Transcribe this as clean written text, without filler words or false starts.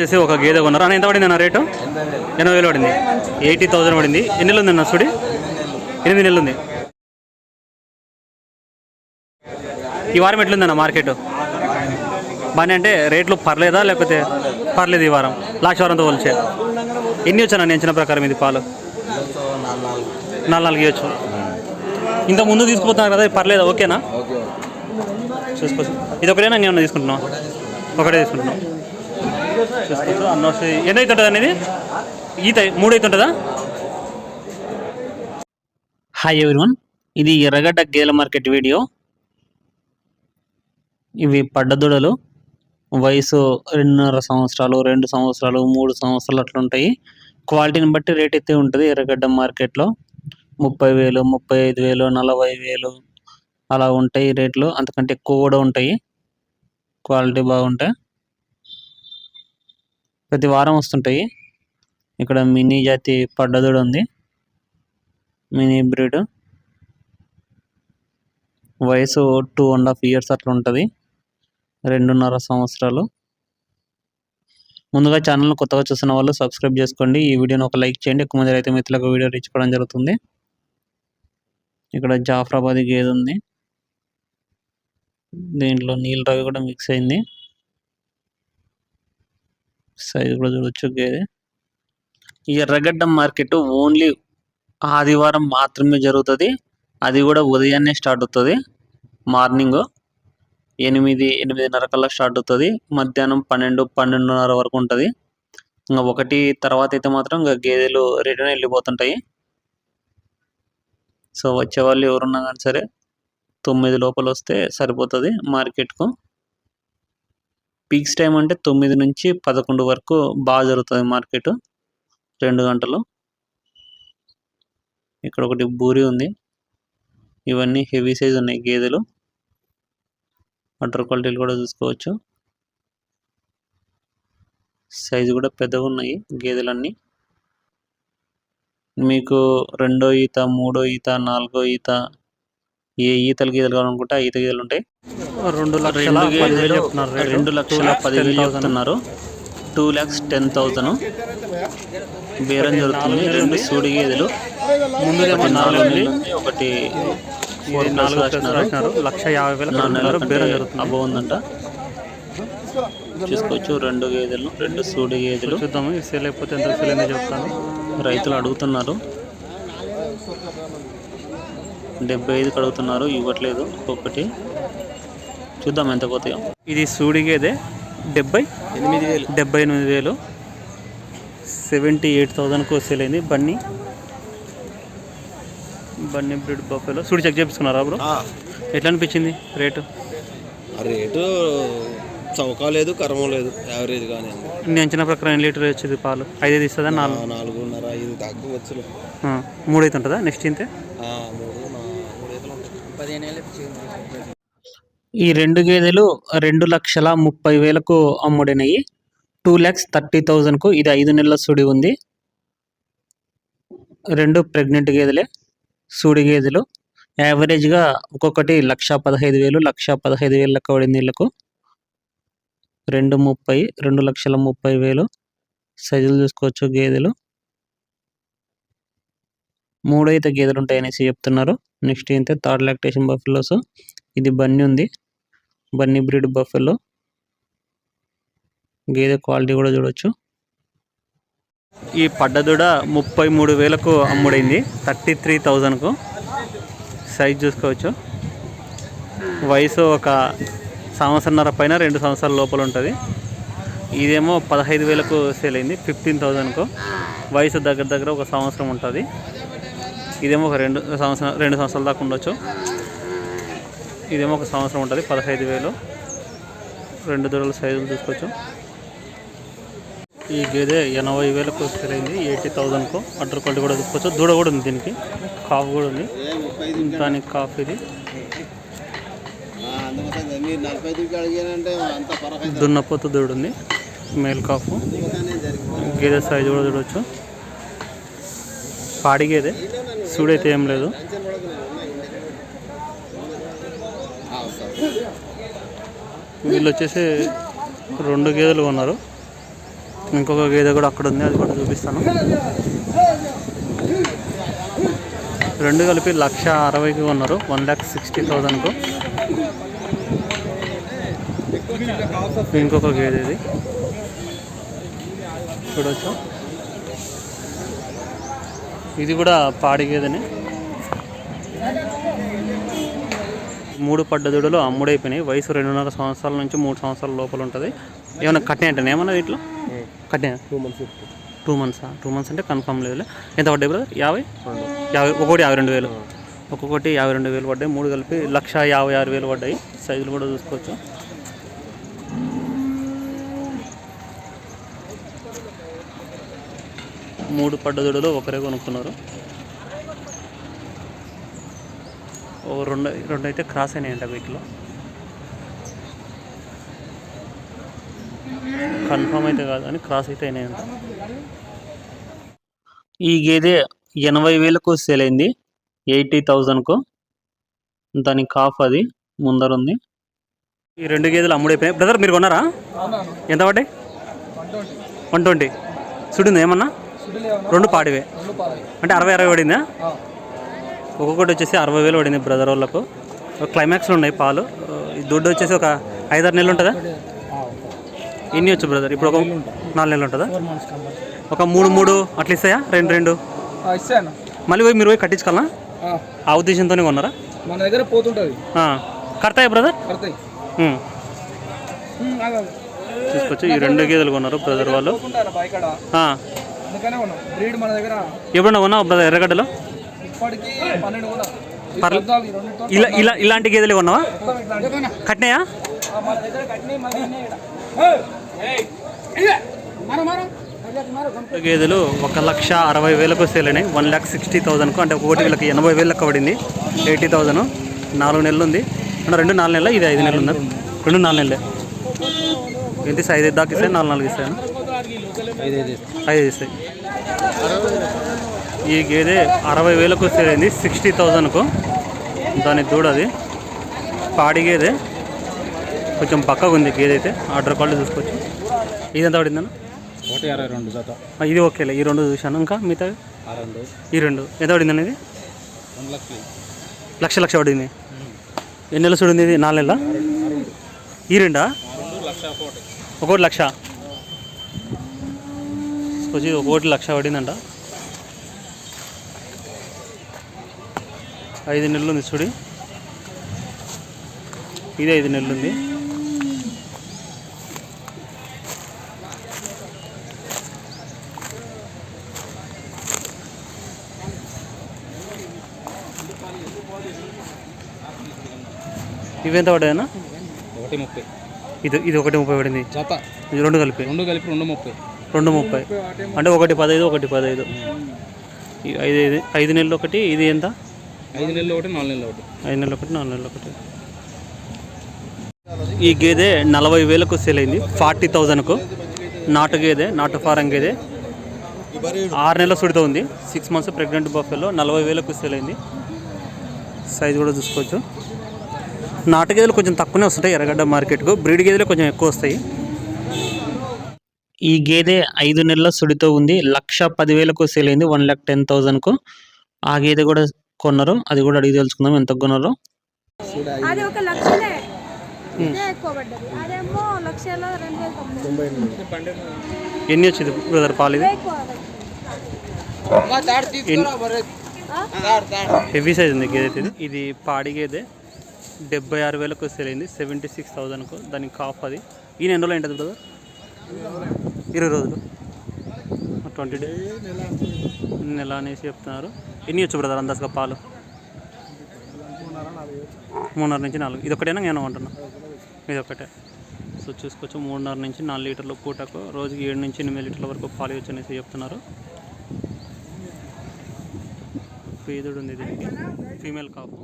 వచ్చేసి ఒక గేదె కొన్నారు అని ఎంత పడింది అన్న రేటు? 80,000 పడింది. 80,000 పడింది. ఎన్ని నెలలు ఉంది అన్న సుడి? 8 నెలలు ఉంది. ఈ వారం ఎట్లుందన్న మార్కెట్? బాగానే అంటే రేట్లు పర్లేదా లేకపోతే? పర్లేదు ఈ వారం లాస్ట్ వారంతో పోల్చే. ఎన్ని వచ్చాను నేను ఇచ్చిన ప్రకారం ఇది పాలు? 4 ఇవ్వచ్చు. ఇంత ముందు తీసుకుపోతున్నారు కదా, పర్లేదా? ఓకేనా? చూసుకోవచ్చు. ఇది ఒకటేనా నేను తీసుకుంటున్నాం? ఒకటే తీసుకుంటున్నాం. చూసుకోవచ్చు. అన్న వస్తుంది. ఎంత అవుతుంటుంది అనేది? 3 అవుతుంటుందా? హాయ్ ఎవ్రీవన్, ఇది ఎర్రగడ్డ గేదెల మార్కెట్ వీడియో. ఇవి పడ్డదూడలు. వయసు 2.5 సంవత్సరాలు, 2 సంవత్సరాలు, 3 సంవత్సరాలు అట్లుంటాయి. క్వాలిటీని బట్టి రేట్ అయితే ఉంటుంది ఎర్రగడ్డ మార్కెట్లో. 30,000, 35,000, 40,000 అలా ఉంటాయి రేట్లు. అంతకంటే ఎక్కువ కూడా ఉంటాయి క్వాలిటీ బాగుంటాయి. ప్రతి వారం వస్తుంటాయి. ఇక్కడ మినీ జాతి పడ్డదూడ ఉంది, మినీ బ్రీడ్. వయసు 2.5 years అట్లా ఉంటుంది, 2.5 సంవత్సరాలు. ముందుగా ఛానల్ను కొత్తగా చూస్తున్న వాళ్ళు సబ్స్క్రైబ్ చేసుకోండి. ఈ వీడియోని ఒక లైక్ చేయండి. ఎక్కువ మంది రైతు మిత్రులకు వీడియో రీచ్ కావడం జరుగుతుంది. ఇక్కడ జాఫ్రాబాదీ గేదె ఉంది, దీంట్లో నీళ్ళ రవి కూడా మిక్స్ అయింది. సైజు కూడా చూడొచ్చు గేదె. ఈ ఎర్రగడ్డ మార్కెట్ ఓన్లీ ఆదివారం మాత్రమే జరుగుతుంది. అది కూడా ఉదయాన్నే స్టార్ట్ అవుతుంది. మార్నింగ్ 8-8:30 కల్లా స్టార్ట్ అవుతుంది. మధ్యాహ్నం 12-12:30 వరకు ఉంటుంది. ఇంకా 1 తర్వాత అయితే మాత్రం ఇంకా గేదెలు రిటర్న్ వెళ్ళిపోతుంటాయి. సో వచ్చేవాళ్ళు ఎవరున్నా కానీ సరే 9 లోపల వస్తే సరిపోతుంది మార్కెట్కు. పీక్స్ టైం అంటే 9 నుంచి 11 వరకు బాగా జరుగుతుంది మార్కెట్, 2 గంటలు. ఇక్కడ ఒకటి బూరి ఉంది. ఇవన్నీ హెవీ సైజ్ ఉన్నాయి గేదెలు. వాటర్ క్వాలిటీలు కూడా చూసుకోవచ్చు. సైజు కూడా పెద్దగా ఉన్నాయి గేదెలన్నీ. మీకు 2వ ఈత, 3వ ఈత, 4వ ఈత, ఏ ఈతలు గేదెలు కావాలనుకుంటే ఆ ఈత గేదెలు ఉంటాయి. 2,10,000 చెప్తున్నారు. 2,10,000 బేరం జరుగుతుంది. 2 సూడి గేదెలు. ముందు 4 ఉంది, ఒకటి 1,50,000 అబవ్ ఉందంట. చూసుకోవచ్చు 2 గేదెలు, 2 సూడి గేదెలు. చూద్దాము సేల్ అయిపోతే ఎంత సేల్ అయిందో చెప్తాను. రైతులు అడుగుతున్నారు, 75 అడుగుతున్నారు, ఇవ్వట్లేదు. ఒక్కొక్కటి చూద్దాం ఎంత పోతాయో. ఇది సూడి గేదె 78,000, 78,000కు సేల్ అయింది. Banni breed buffalo. సూడి చెక్ చేపించుకున్నారా బ్రో? ఎట్లా అనిపించింది రేటు? రేటు చౌక లేదు, కర్మ లేదు, యావరేజ్ గానే. నేను చిన్న ప్రకారం 8 లీటర్ వచ్చేది పాలు? 5 ఇస్తుందా? 4.5, 5 తక్కువ వచ్చు. 3 అయితే ఉంటుందా నెక్స్ట్ ఇంతే? ఈ 2 గేదెలు 2,30,000కు అమ్ముడినాయి. 2,30,000కు. ఇది 5 నెలల సూడి ఉంది. 2 ప్రెగ్నెంట్ గేదెలే, సూడి గేదెలు. యావరేజ్గా ఒక్కొక్కటి 1,15,000, 1,15,000 లెక్క పడింది వీళ్ళకు. 2,30,000, 2,30,000 సైజులు చూసుకోవచ్చు గేదెలు. 3 అయితే గేదెలు ఉంటాయనేసి చెప్తున్నారు. నెక్స్ట్ అయితే థర్డ్ లాక్టేషన్ బఫెలోస్. ఇది బన్నీ ఉంది, బన్నీ బ్రీడ్ బఫెలో. గేదె క్వాలిటీ కూడా చూడవచ్చు. ఈ పడ్డదూడ 33,000కు అమ్ముడైంది, 33,000కు. సైజ్ చూసుకోవచ్చు. వయసు 1 సంవత్సరంన్నర పైన, 2 సంవత్సరాల లోపల ఉంటుంది. ఇదేమో 15,000కు సేల్ అయింది, 15,000కు. వయసు దగ్గర 1 సంవత్సరం ఉంటుంది. ఇదేమో ఒక 2 సంవత్సరాల దాకా ఉండొచ్చు. ఇదేమో 1 సంవత్సరం ఉంటుంది, 15,000. 2 దూడల సైజులు చూసుకోవచ్చు. ఈ గేదె 80,000కు సేల్ అయింది, 80,000కు. వాటర్ క్వాలిటీ కూడా చూసుకోవచ్చు. దూడ కూడా ఉంది, దీనికి కాఫ్ కూడా ఉంది. దానికి కాఫ్ ఇది. దున్నపోతు దూడ ఉంది, మేల్ కాఫ్. గేదె సైజు కూడా చూడవచ్చు. పాడి గేదె, సూడైతే ఏం లేదు. వీళ్ళు వచ్చేసి 2 గేదెలు కొన్నారు. ఇంకొక గేదె కూడా అక్కడ ఉంది, అది కూడా చూపిస్తాను. రెండు కలిపి 1,60,000కి కొన్నారు, 1,60,000కు. ఇంకొక గేదె ఇది చూడవచ్చు, ఇది కూడా పాడి గేదెని. 3 పడ్డదుడులు అమ్ముడైపోయినాయి. వయసు 2.5 సంవత్సరాల నుంచి 3 సంవత్సరాల లోపల ఉంటుంది. ఏమన్నా కట్టినా అంటే ఏమన్నా ఇట్లా కట్టినా 2 మంత్స్ అంటే కన్ఫర్మ్ లేదు. ఎంత పడ్డాయి బ్రదర్? 50 ఒక్కొక్కటి 52,000, ఒక్కొక్కటి 52,000 పడ్డాయి. 3 కలిపి 1,56,000 పడ్డాయి. సైజులు కూడా చూసుకోవచ్చు. మూడు పడ్డదుడులు ఒకరే కొనుక్కున్నారు. రెండు అయితే క్రాస్ అయినాయంట, వీటిలో కన్ఫర్మ్ అయితే కాదు అని క్రాస్ అయితే అయినాయంట. ఈ గేదె 80,000కు సేల్ అయింది, 80,000కు. దాని కాఫ్ అది ముందర ఉంది. ఈ 2 గేదెలు అమ్ముడైపోయాయి. బ్రదర్ మీరు కొన్నారా? ఎంత పడ్డాయి? 120. సుడింది ఏమన్నా? 2 పాడివే అంటే 60 పడిందా? ఒక్కొక్కటి వచ్చేసి 60,000 పడింది బ్రదర్ వాళ్ళకు. క్లైమాక్స్లో ఉన్నాయి పాలు. ఈ దుడ్డు వచ్చేసి ఒక 5-6 నెలలు ఉంటుందా? ఎన్ని వచ్చు బ్రదర్? ఇప్పుడు ఒక 4 నెలలు ఉంటుందా? ఒక 3 అట్లా ఇస్తాయా? 2 మళ్ళీ పోయి మీరు పోయి కట్టించుకోవాలా? ఆ ఉద్దేశంతోనే కొన్నారా? మన దగ్గర పోతుంటుంది. కడతాయా బ్రదర్? చూసుకోవచ్చు. ఈ 2 గేదెలు కొన్నారు బ్రదర్ వాళ్ళు. ఎప్పుడన్నా కొన్నావు బ్రదర్ ఎర్రగడ్డలో? ఇలాంటి గేదెలు కొన్నావా? కట్టినాయా? గేదెలు 1,60,000కు సేల్ అయినాయి, 1,60,000కు. అంటే ఒకటి వీళ్ళకి 80,000 పడింది. 80,000. 4 నెలలు ఉంది అంటే 2 4 నెలలు, ఇది 5 నెలలు ఉంది. 2 4 నెలలే. ఎంత 5 దాకా ఇస్తాయి, 4 ఇస్తాను, 5 ఇస్తాయి. ఈ గేదె 60,000కు సేల్ అయింది, 60,000కు. దాని దూడది పాడి గేదె, కొంచెం పక్కగా ఉంది గేదె అయితే. ఆర్డర్ కాల్ చూసుకోవచ్చు. ఇది ఎంత పడిందన్న? 1,62 జత. ఇది ఓకేలే. ఈ 2 చూశాను. ఇంకా మిగతా ఈ 2 ఎంత పడింది అనేది? 1,00,000 పడింది. ఎన్ని నెలలు చూడింది ఇది? 4 నెలల? ఈ 2 ఒకటి 1,00,000. ఒకటి 1,00,000 పడిందంట. 5 నెలలు ఉంది చూడి. ఇది 5 నెలలు ఉంది. ఇవి ఎంత పడ్డాయన్నా? 1,30. ఇది 1,30 పడింది. ఇది 2 కలిపి 2,30. 2,30 అంటే 1,15, 1,15. 5 నెలలు ఒకటి. ఇది ఎంత? 5 నెలలు ఒకటి, 4 నెలలు ఒకటి. 5 నెలలు ఒకటి, 4 నెలలు ఒకటి. ఈ గేదె 40,000కు సేల్ అయింది, 40,000కు. నాటు గేదె, నాటు ఫారం గేదె, 6 నెలల సుడితో ఉంది. 6 months ప్రెగ్నెంట్ బఫెలో. 40,000కు సేల్ అయింది. సైజు కూడా చూసుకోవచ్చు. నాటు గేదెలు కొంచెం తక్కువనే వస్తుంటాయి ఎర్రగడ్డ మార్కెట్కు. బ్రీడ్ గేదెలు కొంచెం ఎక్కువ వస్తాయి. ఈ గేదె 5 నెలల సుడితో ఉంది, 1,10,000కు సేల్ అయింది, 1,10,000కు. ఆ గేదె కూడా కొన్నారు, అది కూడా అడిగి తెలుసుకుందాం ఎంత కొన్నారో. అది 1,00,000 ఎక్కువ పడ్డది. అదేమో 1,02,000. ఎన్ని వచ్చింది బ్రదర్ పాలు? ఇది హెవీ సైజ్ ఉంది గేదె. ఇది పాడి గేదె, 76,000కు సేల్ అయింది, 76,000కు. దానికి కాఫ్ అది. ఈయన ఎన్ని రోజులు ఉంటుంది బ్రదర్? 20 రోజులు, 20 days, నెల అనేసి చెప్తున్నారు. ఎన్ని వచ్చు బ్రదర్ అందాజుగా పాలు? 3.5 నుంచి 4. ఇది ఒకటేనా నేను అంటున్నా? ఇది ఒకటే. సో చూసుకోవచ్చు, 3.5 నుంచి 4 లీటర్ల పూటకు రోజుకి 7 నుంచి 8 లీటర్ల వరకు పాలు ఇవ్వచ్చు అనేసి చెప్తున్నారు. పేదుడు ఉంది దీనికి, ఫీమేల్ కాపు.